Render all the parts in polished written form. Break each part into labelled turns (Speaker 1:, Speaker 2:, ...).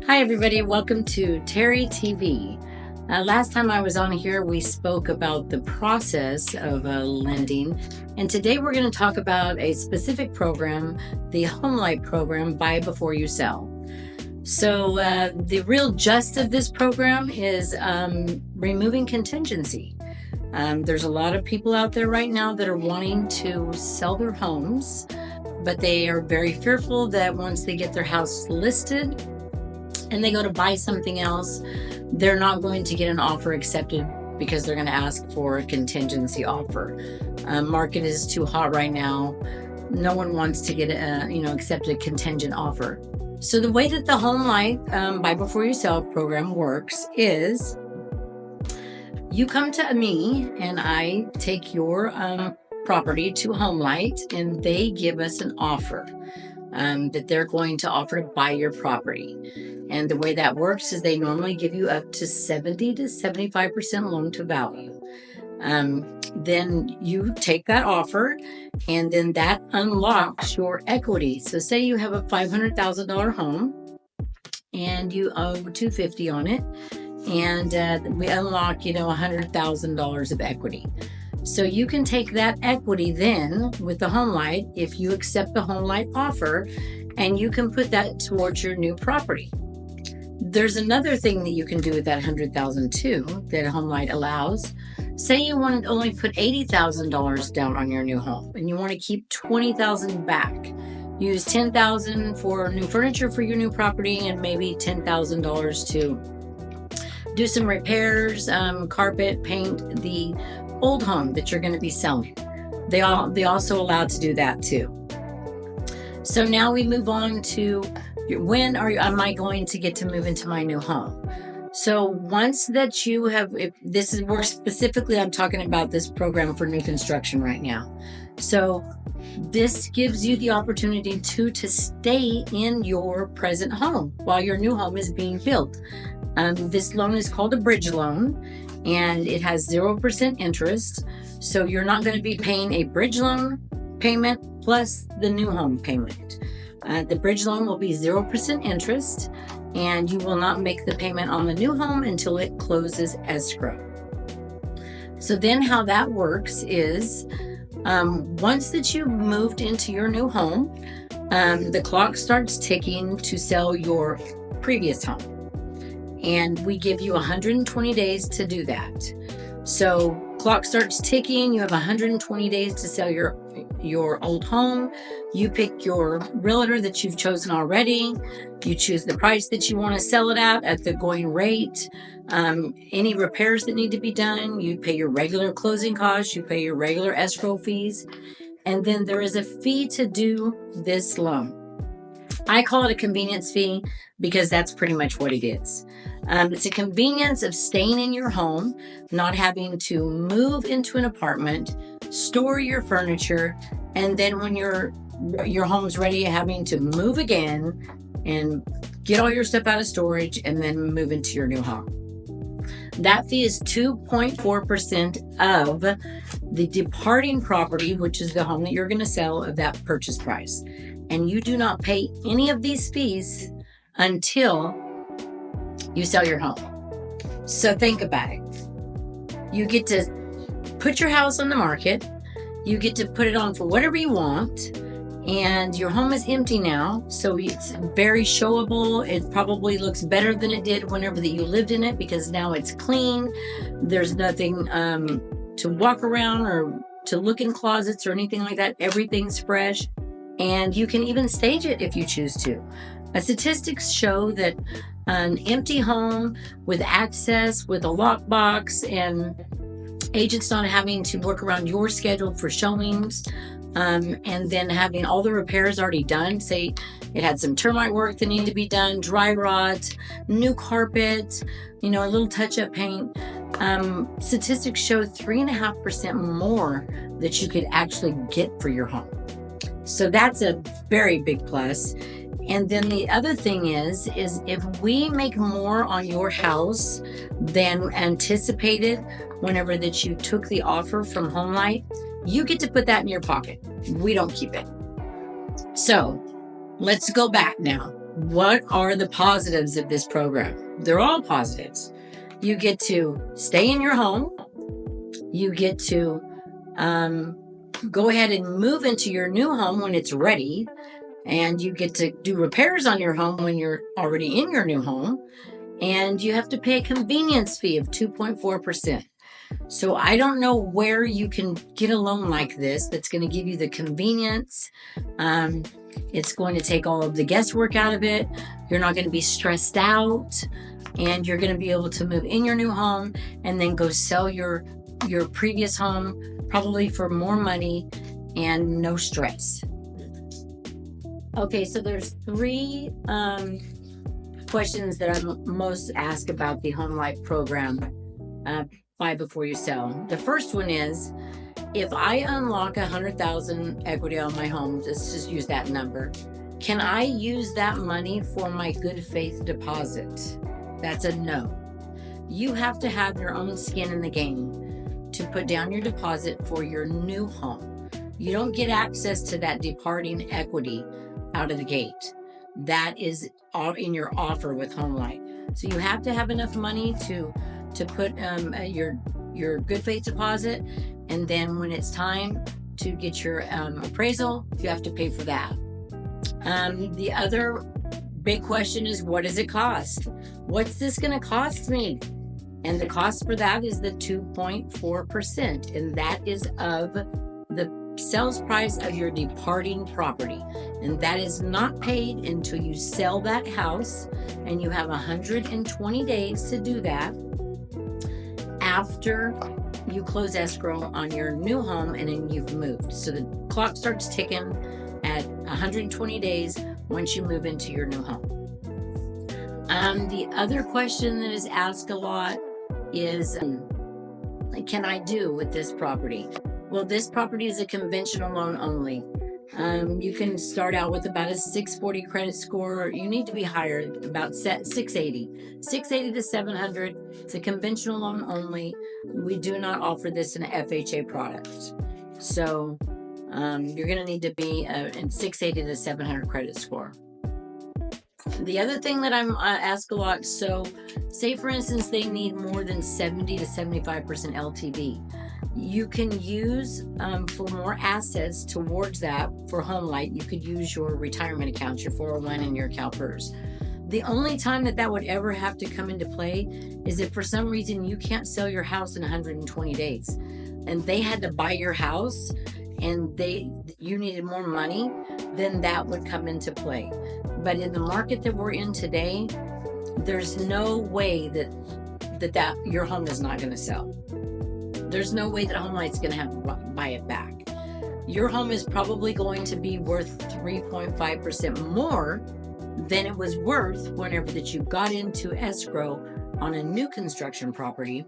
Speaker 1: Hi everybody, welcome to Terri TV. Last time I was on here, we spoke about the process of lending, and today we're going to talk about a specific program, the Homelight program, Buy Before You Sell. So the real gist of this program is removing contingency. There's a lot of people out there right now that are wanting to sell their homes, but they are very fearful that once they get their house listed and they go to buy something else, they're not going to get an offer accepted because they're going to ask for a contingency offer. Market is too hot right now. No one wants to get accept a contingent offer. So the way that the Homelight Buy Before You Sell program works is you come to me and I take your property to Homelight, and they give us an offer that they're going to offer to buy your property. And the way that works is they normally give you up to 70 to 75% loan to value. Then you take that offer, and then that unlocks your equity. So say you have a $500,000 home and you owe $250 on it, and we unlock $100,000 of equity. So you can take that equity then with the Homelight, if you accept the Homelight offer, and you can put that towards your new property. There's another thing that you can do with that $100,000 too that Homelight allows. Say you want to only put $80,000 down on your new home and you want to keep $20,000 back. Use $10,000 for new furniture for your new property and maybe $10,000 to do some repairs, carpet, paint the old home that you're going to be selling. They also allowed to do that too. So now we move on to when am I going to get to move into my new home? So once that you have, we're specifically, I'm talking about this program for new construction right now. So this gives you the opportunity to stay in your present home while your new home is being built. This loan is called a bridge loan, and it has 0% interest. So you're not going to be paying a bridge loan payment plus the new home payment. The bridge loan will be 0% interest, and you will not make the payment on the new home until it closes escrow. So then how that works is once that you've moved into your new home, the clock starts ticking to sell your previous home. And we give you 120 days to do that. So clock starts ticking, you have 120 days to sell your old home. You pick your realtor that you've chosen already. You choose the price that you want to sell it at the going rate. Any repairs that need to be done, you pay your regular closing costs, you pay your regular escrow fees. And then there is a fee to do this loan. I call it a convenience fee because that's pretty much what it is. It's a convenience of staying in your home, not having to move into an apartment, store your furniture, and then when your home's ready, having to move again and get all your stuff out of storage and then move into your new home. That fee is 2.4% of the departing property, which is the home that you're going to sell, of that purchase price. And you do not pay any of these fees until you sell your home. So think about it. You get to put your house on the market. You get to put it on for whatever you want. And your home is empty now, so it's very showable. It probably looks better than it did whenever that you lived in it because now it's clean. There's nothing to walk around or to look in closets or anything like that. Everything's fresh. And you can even stage it if you choose to. Statistics show that an empty home with access, with a lockbox, and agents not having to work around your schedule for showings, and then having all the repairs already done. Say it had some termite work that needed to be done, dry rot, new carpet, a little touch-up paint. Statistics show 3.5% more that you could actually get for your home. So that's a very big plus. And then the other thing is if we make more on your house than anticipated whenever that you took the offer from Homelight, you get to put that in your pocket. We don't keep it. So let's go back now. What are the positives of this program? They're all positives. You get to stay in your home. You get to go ahead and move into your new home when it's ready. And you get to do repairs on your home when you're already in your new home. And you have to pay a convenience fee of 2.4%. So I don't know where you can get a loan like this that's going to give you the convenience. It's going to take all of the guesswork out of it. You're not going to be stressed out, and you're going to be able to move in your new home and then go sell your previous home, probably for more money and no stress. Okay, so there's three questions that I'm most asked about the Homelight program. Buy before you sell. The first one is, if I unlock 100,000 equity on my home, let's just use that number, can I use that money for my good faith deposit? That's a no. You have to have your own skin in the game to put down your deposit for your new home. You don't get access to that departing equity out of the gate. That is all in your offer with Homelight. So you have to have enough money to put your good faith deposit, and then when it's time to get your appraisal, you have to pay for that. The other big question is, what does it cost? What's this going to cost me? And the cost for that is the 2.4%, and that is of the sales price of your departing property. And that is not paid until you sell that house, and you have 120 days to do that after you close escrow on your new home and then you've moved. So the clock starts ticking at 120 days once you move into your new home. The other question that is asked a lot is, can I do with this property? Well, this property is a conventional loan only. You can start out with about a 640 credit score. You need to be higher, about 680 to 700. It's a conventional loan only. We do not offer this in an FHA product. So you're going to need to be in 680 to 700 credit score. The other thing that I'm asked a lot, so say for instance they need more than 70 to 75% LTV. You can use, for more assets towards that for Homelight, you could use your retirement accounts, your 401 and your CalPERS. The only time that would ever have to come into play is if for some reason you can't sell your house in 120 days and they had to buy your house and you needed more money, then that would come into play. But in the market that we're in today, there's no way that your home is not going to sell. There's no way that Homelight's going to have to buy it back. Your home is probably going to be worth 3.5% more than it was worth whenever that you got into escrow on a new construction property.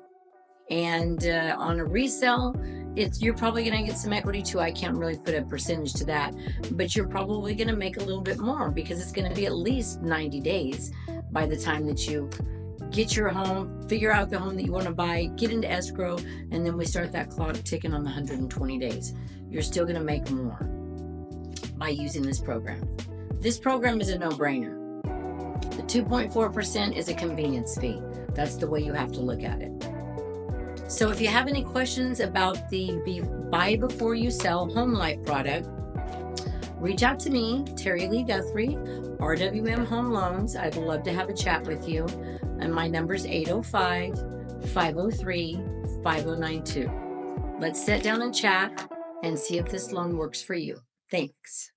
Speaker 1: And on a resale, you're probably going to get some equity too. I can't really put a percentage to that, but you're probably going to make a little bit more because it's going to be at least 90 days by the time that you get your home, figure out the home that you want to buy, get into escrow, and then we start that clock ticking on the 120 days. You're still going to make more by using this program. This program is a no-brainer. The 2.4% is a convenience fee. That's the way you have to look at it. So if you have any questions about the buy before you sell Homelight product, reach out to me, Terri Lee Guthrie, RWM Home Loans. I'd love to have a chat with you. And my number is 805-503-5092. Let's sit down and chat and see if this loan works for you. Thanks.